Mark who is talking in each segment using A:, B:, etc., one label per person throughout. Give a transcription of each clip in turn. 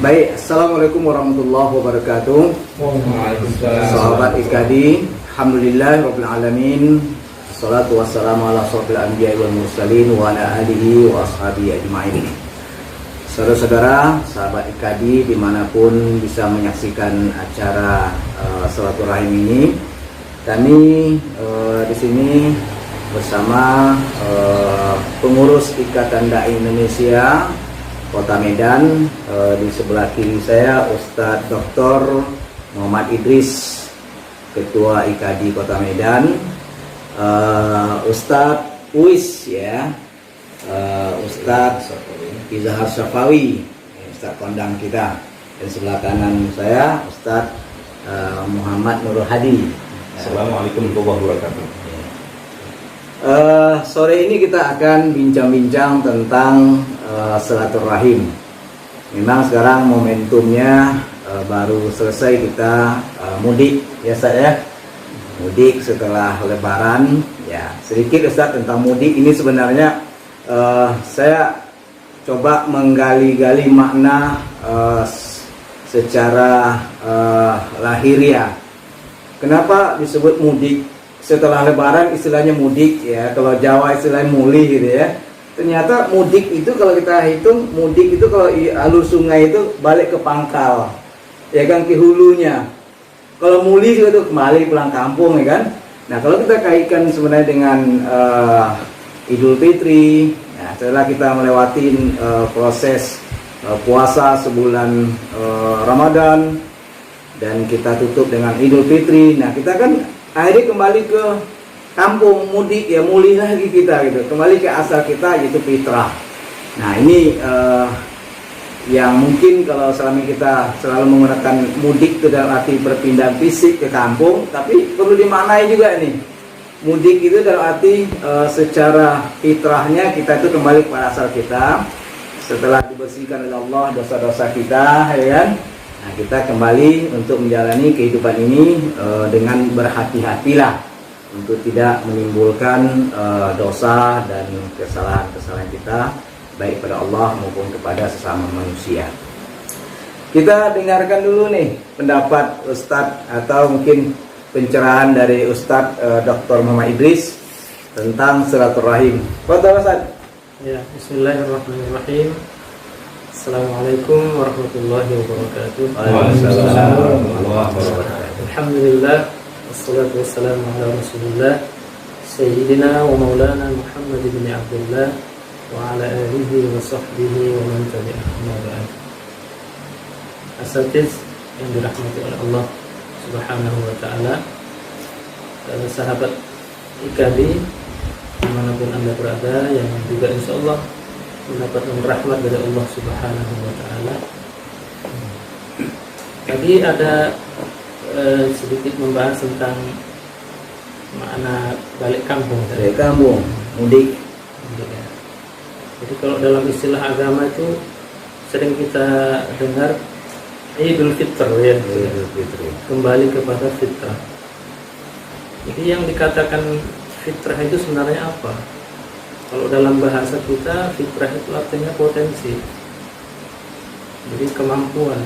A: Baik, Assalamualaikum warahmatullahi wabarakatuh.
B: Waalaikumsalam.
A: Sahabat IKADI, Alhamdulillah Rabbil Alamin. Assalatu wassalamu ala asrofil anbiya wal mursalin wa ala alihi wa ashabihi ajma'in. Saudara-saudara, sahabat IKADI dimanapun bisa menyaksikan acara silaturahim ini, kami di sini bersama pengurus Ikatan Dai Indonesia Kota Medan. Di sebelah kiri saya Ustadz Dr. Muhammad Idris, Ketua IKADI Kota Medan, Ustadz Uis ya, Ustadz Izhar Syafawi, Ustadz kondang kita. Dan sebelah kanan saya Ustadz Muhammad Nurul Hadi.
B: Assalamualaikum warahmatullahi wabarakatuh.
A: Sore ini kita akan bincang-bincang tentang silaturahim. Memang sekarang momentumnya baru selesai kita mudik ya saya, mudik setelah Lebaran ya. Sedikit Ustaz tentang mudik ini, sebenarnya saya coba menggali-gali makna secara lahiriah. Kenapa disebut mudik? Setelah Lebaran istilahnya mudik ya, kalau Jawa istilahnya muli gitu ya. Ternyata mudik itu kalau kita hitung, mudik itu kalau alur sungai itu balik ke pangkal ya kan, ke hulunya. Kalau muli juga itu kembali pulang kampung ya kan. Nah kalau kita kaitkan sebenarnya dengan Idul Fitri ya, setelah kita melewati proses puasa sebulan Ramadan dan kita tutup dengan Idul Fitri, nah kita kan akhirnya kembali ke kampung, mudik ya, muli lagi kita gitu, kembali ke asal kita yaitu fitrah. Nah ini yang mungkin kalau selama kita selalu menggunakan mudik itu dalam arti perpindahan fisik ke kampung, tapi perlu dimaknai juga nih, mudik itu dalam arti secara fitrahnya kita itu kembali kepada asal kita setelah dibersihkan oleh Allah dosa-dosa kita ya kan. Nah kita kembali untuk menjalani kehidupan ini dengan berhati-hatilah untuk tidak menimbulkan dosa dan kesalahan-kesalahan kita baik pada Allah maupun kepada sesama manusia. Kita dengarkan dulu nih pendapat Ustadz atau mungkin pencerahan dari Ustadz Dr. Muhammad Idris tentang silaturahim. Fadhal Ustadz.
C: Ya, bismillahirrahmanirrahim. Assalamualaikum warahmatullahi wabarakatuh.
A: Waalaikumsalam warahmatullahi wabarakatuh.
C: Alhamdulillah, wassalatu wassalamu ala rasulillah Sayyidina wa maulana Muhammad ibn Abdullah wa ala alihi wa sahbihi wa man tabi'ahum wa ba'd. Asatiz yang dirahmati oleh Allah subhanahu wa ta'ala, sahabat IKADI dimanapun anda berada, yang juga insyaallah mendapatkan rahmat dari Allah subhanahu wa ta'ala. Tadi ada sedikit membahas tentang makna balik kampung.
A: Balik kampung, mudik.
C: Ya. Jadi kalau dalam istilah agama itu sering kita dengar Idul Fitr ya,
A: Idul Fitri.
C: kembali kepada fitrah. Jadi yang dikatakan fitrah itu sebenarnya apa? Kalau dalam bahasa kita, fitrah itu artinya potensi. Jadi kemampuan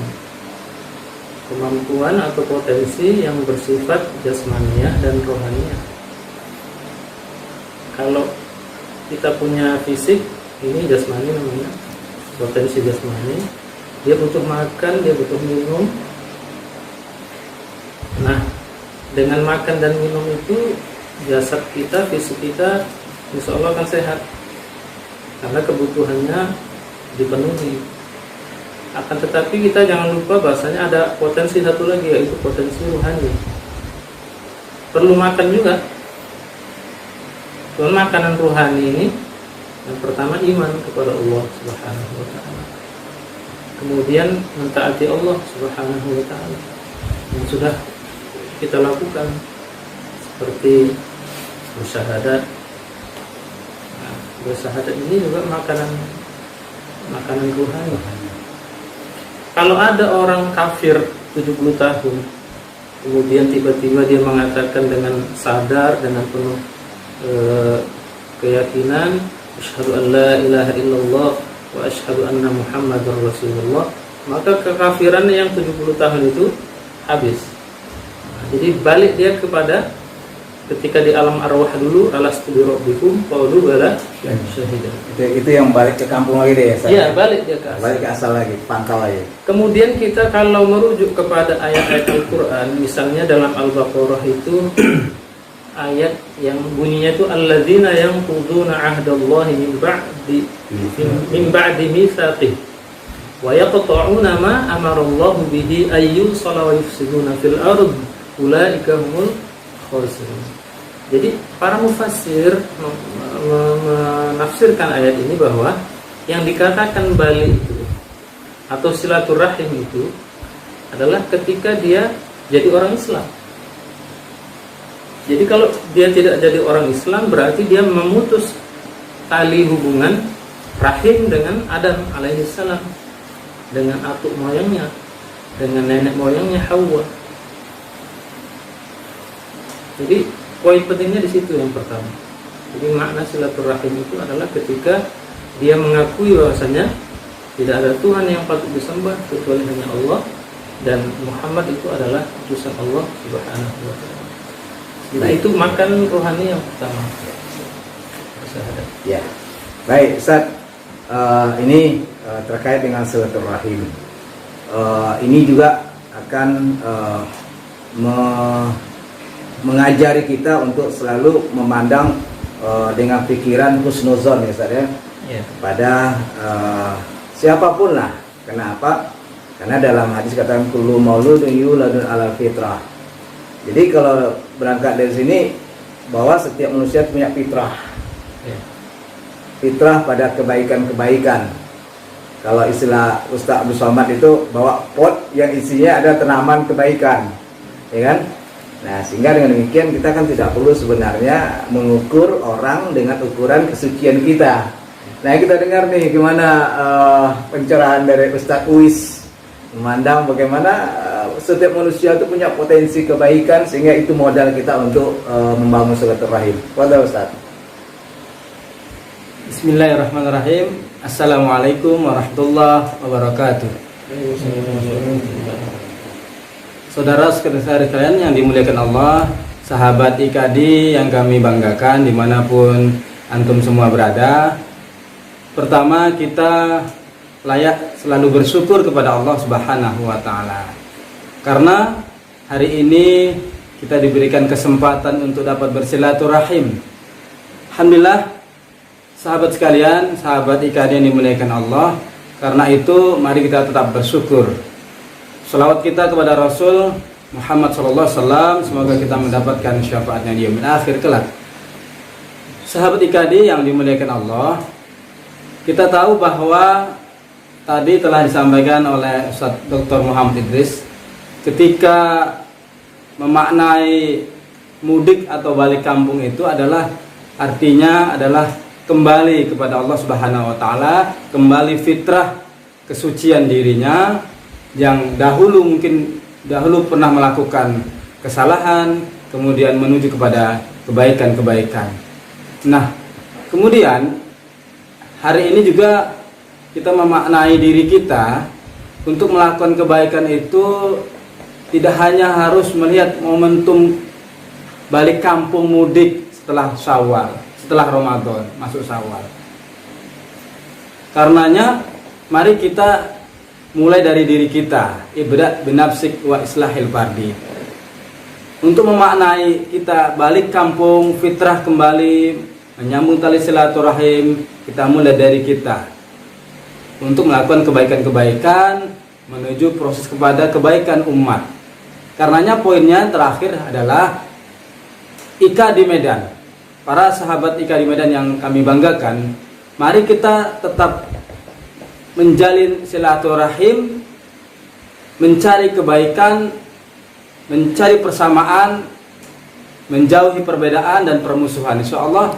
C: atau potensi yang bersifat jasmaniah dan rohaniah. Kalau kita punya fisik, ini jasmani namanya, potensi jasmani. Dia butuh makan, dia butuh minum. Nah, dengan makan dan minum itu jasad kita, fisik kita insya Allah akan sehat karena kebutuhannya dipenuhi. Akan tetapi kita jangan lupa bahasanya ada potensi satu lagi, yaitu potensi rohani. Perlu makan juga. Soal makanan rohani ini yang pertama iman kepada Allah subhanahu wa ta'ala, kemudian mentaati Allah subhanahu wa ta'ala yang sudah kita lakukan seperti bersyahadat. Bersyahadat ini juga makanan rohani. Kalau ada orang kafir 70 tahun kemudian tiba-tiba dia mengatakan dengan sadar, dengan penuh keyakinan, asyhadu an la ilaha illallah wa asyhadu anna muhammadar rasulullah, maka kekafiran yang 70 tahun itu habis. Nah, jadi balik dia kepada ketika di alam arwah dulu, alastu bi rabbikum qalu bala syahidan.
A: Itu yang balik ke kampung lagi deh ya.
C: Iya, balik dia ke asal.
A: Balik ke asal lagi, pangkal lagi.
C: Kemudian kita kalau merujuk kepada ayat-ayat Al-Qur'an, misalnya dalam Al-Baqarah itu ayat yang bunyinya itu alladzina yanquduna 'ahdallahi min ba'di mitsaqih wa yaqta'una ma amarallahu bihi ayyusala wa yufsiduna fil ard ulaika humul khasirun. Jadi para mufassir menafsirkan ayat ini bahwa yang dikatakan balik itu atau silaturahim itu adalah ketika dia jadi orang Islam. Jadi kalau dia tidak jadi orang Islam berarti dia memutus tali hubungan rahim dengan Adam alaihissalam, dengan atuk moyangnya, dengan nenek moyangnya Hawa. Jadi poin pentingnya di situ yang pertama. Jadi makna silaturahim itu adalah ketika dia mengakui bahwasanya tidak ada Tuhan yang patut disembah kecuali hanya Allah dan Muhammad itu adalah utusan Allah Subhanahu wa taala. Nah, itu makan rohani yang pertama.
A: Ya. Baik, Ustaz. Ini terkait dengan silaturahim. Ini juga akan mengajari kita untuk selalu memandang dengan pikiran husnuzon ya Ustaz ya. Pada siapapun lah. Kenapa? Karena dalam hadis katakan kullu mauludun yuladun alal fitrah. Jadi kalau berangkat dari sini bahwa setiap manusia punya fitrah. Fitrah pada kebaikan-kebaikan. Kalau istilah Ustaz Abdul Somad itu bawa pot yang isinya ada tanaman kebaikan. Ya kan? Nah, sehingga dengan demikian kita kan tidak perlu sebenarnya mengukur orang dengan ukuran kesucian kita. Nah, kita dengar nih gimana pencerahan dari Ustadz Uwis memandang bagaimana setiap manusia itu punya potensi kebaikan sehingga itu modal kita untuk membangun silaturahim. Pada Ustadz.
D: Bismillahirrahmanirrahim. Assalamualaikum warahmatullahi wabarakatuh. Saudara sekalian yang dimuliakan Allah, sahabat IKD yang kami banggakan dimanapun antum semua berada. Pertama, kita layak selalu bersyukur kepada Allah Subhanahu wa taala. Karena hari ini kita diberikan kesempatan untuk dapat bersilaturahim. Alhamdulillah, sahabat sekalian, sahabat IKD yang dimuliakan Allah. Karena itu mari kita tetap bersyukur. Salawat kita kepada Rasul Muhammad SAW, semoga kita mendapatkan syafaatnya di yaumil akhir kelak. Sahabat IKD yang dimuliakan Allah, kita tahu bahwa tadi telah disampaikan oleh Ustaz Dr. Muhammad Idris ketika memaknai mudik atau balik kampung itu adalah artinya adalah kembali kepada Allah Subhanahu wa taala, kembali fitrah kesucian dirinya yang dahulu pernah melakukan kesalahan, kemudian menuju kepada kebaikan-kebaikan. Nah, kemudian hari ini juga kita memaknai diri kita untuk melakukan kebaikan itu tidak hanya harus melihat momentum balik kampung mudik setelah Syawal, setelah Ramadan masuk Syawal. Karenanya mari kita mulai dari diri kita, ibda' binafsik wa islahil fardi. Untuk memaknai kita balik kampung, fitrah kembali, menyambung tali silaturahim, kita mulai dari kita. Untuk melakukan kebaikan-kebaikan, menuju proses kepada kebaikan umat. Karenanya poinnya terakhir adalah Ika di Medan. Para sahabat Ika di Medan yang kami banggakan, mari kita tetap menjalin silaturahim, mencari kebaikan, mencari persamaan, menjauhi perbedaan dan permusuhan. Insyaallah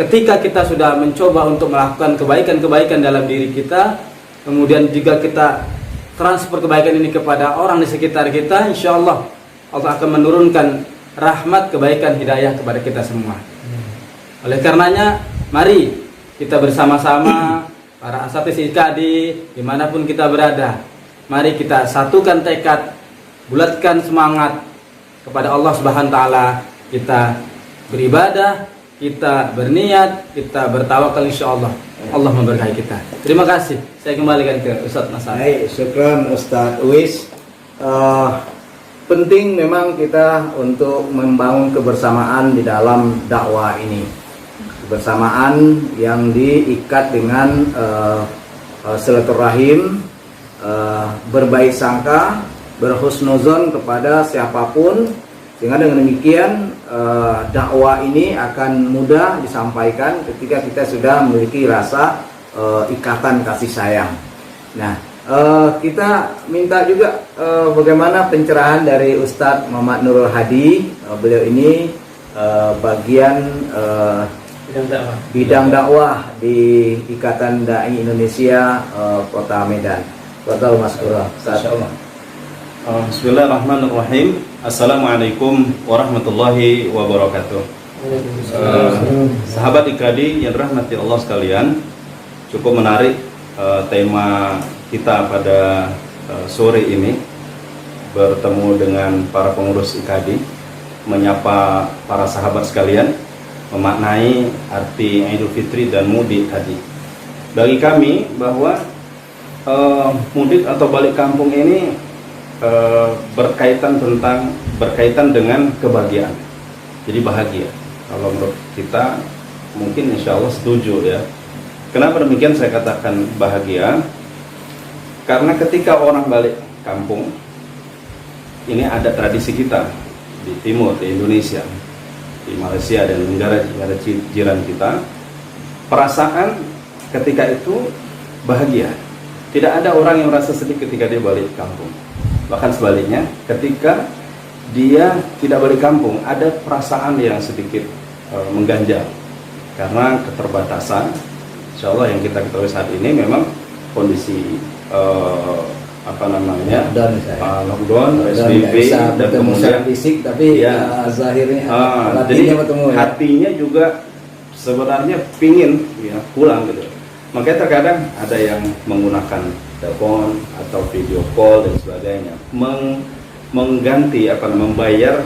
D: ketika kita sudah mencoba untuk melakukan kebaikan-kebaikan dalam diri kita, kemudian juga kita transfer kebaikan ini kepada orang di sekitar kita, insyaallah Allah akan menurunkan rahmat, kebaikan, hidayah kepada kita semua. Oleh karenanya, mari kita bersama-sama para asatidz IKADI dimanapun kita berada, mari kita satukan tekad, bulatkan semangat kepada Allah Subhanahu wa taala, kita beribadah, kita berniat, kita bertawakal, insyaallah Allah memberkahi kita. Terima kasih. Saya kembalikan ke Ustaz Nasar.
A: Baik, syukran Ustaz Uwais. Penting memang kita untuk membangun kebersamaan di dalam dakwah ini. Kebersamaan yang diikat dengan silaturahim, berbaik sangka, berhusnuzon kepada siapapun, sehingga dengan demikian dakwah ini akan mudah disampaikan ketika kita sudah memiliki rasa ikatan kasih sayang. Nah, kita minta juga bagaimana pencerahan dari Ustadz Muhammad Nurul Hadi. Beliau ini bagian bidang dakwah di Ikatan Dai Indonesia Kota Medan. Kota Mas Kura.
B: Bismillahirrahmanirrahim. Assalamualaikum warahmatullahi wabarakatuh. Sahabat IKADI yang dirahmati Allah sekalian, cukup menarik tema kita pada sore ini, bertemu dengan para pengurus IKADI, menyapa para sahabat sekalian, memaknai arti Idul Fitri dan mudik tadi. Bagi kami bahwa mudik atau balik kampung ini berkaitan dengan kebahagiaan. Jadi bahagia. Kalau menurut kita mungkin insya Allah setuju ya. Kenapa demikian saya katakan bahagia? Karena ketika orang balik kampung, ini ada tradisi kita di timur, di Indonesia, di Malaysia dan negara-negara jiran kita, perasaan ketika itu bahagia. Tidak ada orang yang merasa sedih ketika dia balik kampung. Bahkan sebaliknya, ketika dia tidak balik kampung, ada perasaan yang sedikit mengganjal karena keterbatasan. Insya Allah yang kita ketahui saat ini memang kondisi lockdown, PSBB, dan kemudian
A: fisik, tapi
B: ya,
A: zahirnya
B: jadi hatinya juga sebenarnya pingin ya pulang gitu. Makanya terkadang ada yang menggunakan telepon atau video call dan sebagainya, mengganti membayar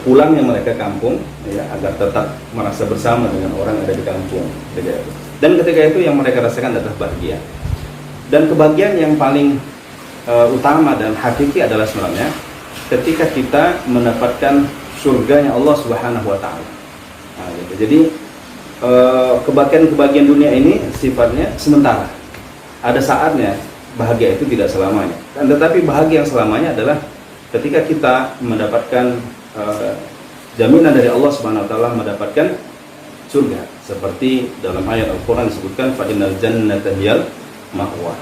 B: pulangnya mereka kampung ya, agar tetap merasa bersama dengan orang yang ada di kampung. Dan ketika itu yang mereka rasakan adalah bahagia. Dan kebahagiaan yang paling utama dan hakiki adalah sebenarnya ketika kita mendapatkan surganya Allah Subhanahu wa taala. Nah, gitu. Jadi kebahagiaan dunia ini sifatnya sementara. Ada saatnya bahagia itu tidak selamanya. Dan tetapi bahagia yang selamanya adalah ketika kita mendapatkan jaminan dari Allah Subhanahu wa taala, mendapatkan surga. Seperti dalam ayat Al-Qur'an disebutkan fa innal jannata hiyal ma'wa.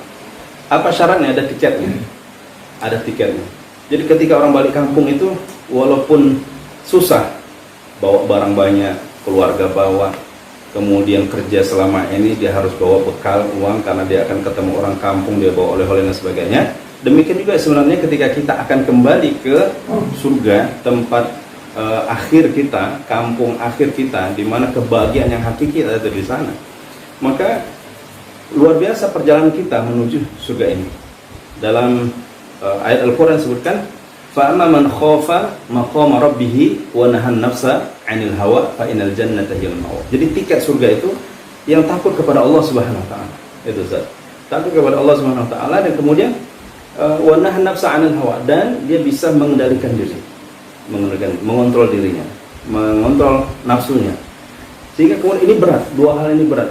B: Apa syaratnya? Ada tiketnya. Ada tiketnya. Jadi ketika orang balik kampung itu walaupun susah, bawa barang banyak, keluarga bawa, kemudian kerja selama ini dia harus bawa bekal uang karena dia akan ketemu orang kampung, dia bawa oleh-oleh dan sebagainya. Demikian juga sebenarnya ketika kita akan kembali ke surga, tempat akhir kita, kampung akhir kita, di mana kebahagiaan yang hakiki ada di sana. Maka luar biasa perjalanan kita menuju surga ini. Dalam ayat Al-Qur'an disebutkan fa amma man khafa maqama rabbih wa nahan nafsa 'anil hawa fa innal jannata hiyal ma'wa. Jadi tiket surga itu yang takut kepada Allah Subhanahu wa taala. Itu Ustaz. Takut kepada Allah Subhanahu wa taala dan kemudian wa nahan nafsa 'anil hawa, dan dia bisa mengendalikan diri. Mengontrol dirinya, mengontrol nafsunya. Sehingga kemudian ini berat, dua hal ini berat.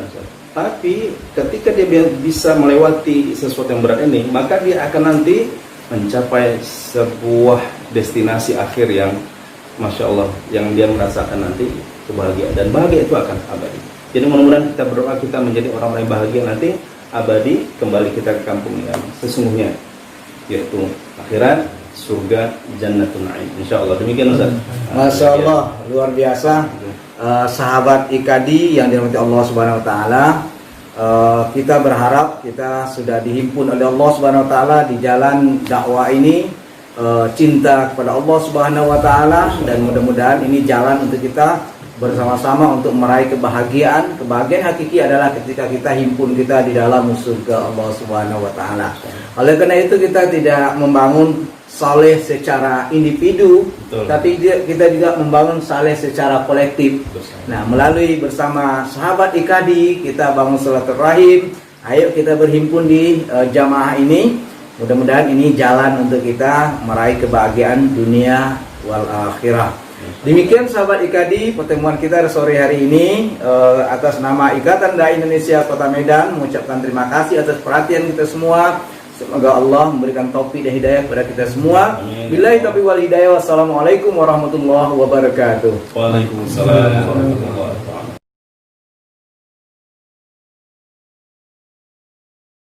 B: Tapi ketika dia bisa melewati sesuatu yang berat ini, maka dia akan nanti mencapai sebuah destinasi akhir yang Masya Allah, yang dia merasakan nanti kebahagiaan. Dan bahagia itu akan abadi. Jadi mudah-mudahan kita berdoa kita menjadi orang-orang yang bahagia nanti abadi, kembali kita ke kampung yang sesungguhnya, yaitu akhirat, surga, jannatun na'im. Insyaallah demikian Ustaz.
A: Masya Allah, luar biasa. Sahabat IKADI yang dirahmati Allah Subhanahu wa taala, kita berharap kita sudah dihimpun oleh Allah Subhanahu wa taala di jalan dakwah ini, cinta kepada Allah Subhanahu wa taala, dan mudah-mudahan ini jalan untuk kita bersama-sama untuk meraih kebahagiaan. Kebahagiaan hakiki adalah ketika kita himpun kita di dalam surga Allah Subhanahu wa taala. Oleh karena itu kita tidak membangun saleh secara individu,
B: Betul.
A: tapi kita juga membangun saleh secara kolektif. Nah, melalui bersama sahabat IKADI kita bangun silaturahim. Ayo kita berhimpun di jamaah ini. Mudah-mudahan ini jalan untuk kita meraih kebahagiaan dunia wal akhirah. Demikian sahabat IKADI, pertemuan kita sore hari ini. Atas nama Ikatan Dai Indonesia Kota Medan mengucapkan terima kasih atas perhatian kita semua. Semoga Allah memberikan taufik dan hidayah kepada kita semua. Billahi taufiq wal hidayah. Wassalamualaikum warahmatullahi wabarakatuh.
B: Waalaikumsalam warahmatullahi wabarakatuh.